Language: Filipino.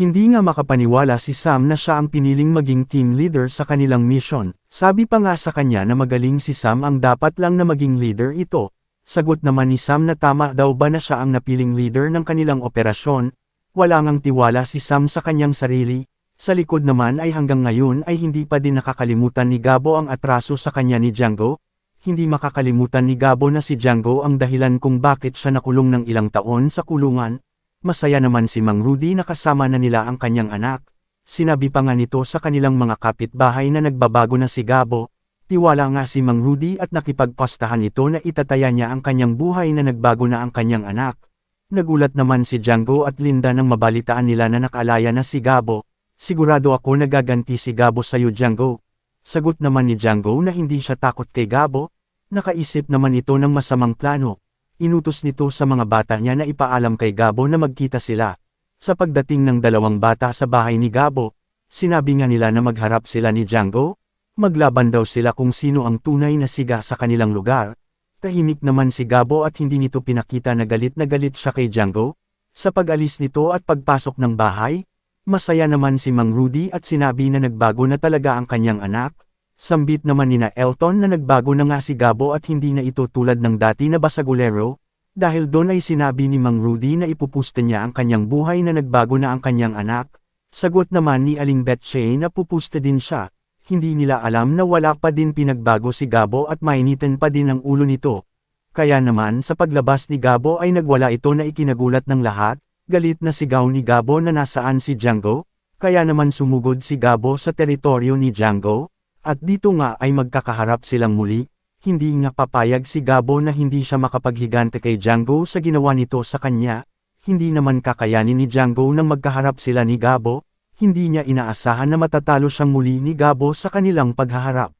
Hindi nga makapaniwala si Sam na siya ang piniling maging team leader sa kanilang mission. Sabi pa nga sa kanya na magaling si Sam ang dapat lang na maging leader ito. Sagot naman ni Sam na tama daw ba na siya ang napiling leader ng kanilang operasyon. Wala ngang tiwala si Sam sa kanyang sarili. Sa likod naman ay hanggang ngayon ay hindi pa din nakakalimutan ni Gabo ang atraso sa kanya ni Django. Hindi makakalimutan ni Gabo na si Django ang dahilan kung bakit siya nakulong ng ilang taon sa kulungan. Masaya naman si Mang Rudy na kasama na nila ang kanyang anak. Sinabi pa nga nito sa kanilang mga kapitbahay na nagbabago na si Gabo. Tiwala nga si Mang Rudy at nakipagpastahan ito na itataya niya ang kanyang buhay na nagbago na ang kanyang anak. Nagulat naman si Django at Linda nang mabalitaan nila na nakalaya na si Gabo. Sigurado ako nagaganti si Gabo sa'yo Django. Sagot naman ni Django na hindi siya takot kay Gabo. Nakaisip naman ito ng masamang plano. Inutos nito sa mga bata niya na ipaalam kay Gabo na magkita sila. Sa pagdating ng dalawang bata sa bahay ni Gabo, sinabi nga nila na magharap sila ni Django. Maglaban daw sila kung sino ang tunay na siga sa kanilang lugar. Tahimik naman si Gabo at hindi nito pinakita na galit siya kay Django. Sa pag-alis nito at pagpasok ng bahay, masaya naman si Mang Rudy at sinabi na nagbago na talaga ang kanyang anak. Sambit naman nina Elton na nagbago na nga si Gabo at hindi na ito tulad ng dati na basagulero. Dahil doon ay sinabi ni Mang Rudy na ipupuste niya ang kanyang buhay na nagbago na ang kanyang anak. Sagot naman ni Aling Betchay na pupuste din siya. Hindi nila alam na wala pa din pinagbago si Gabo at mainitin pa din ang ulo nito. Kaya naman sa paglabas ni Gabo ay nagwala ito na ikinagulat ng lahat. Galit na sigaw ni Gabo na nasaan si Django. Kaya naman sumugod si Gabo sa teritoryo ni Django. At dito nga ay magkakaharap silang muli. Hindi nga papayag si Gabo na hindi siya makapaghigante kay Django sa ginawa nito sa kanya. Hindi naman kakayanin ni Django nang magkaharap sila ni Gabo. Hindi niya inaasahan na matatalo siyang muli ni Gabo sa kanilang paghaharap.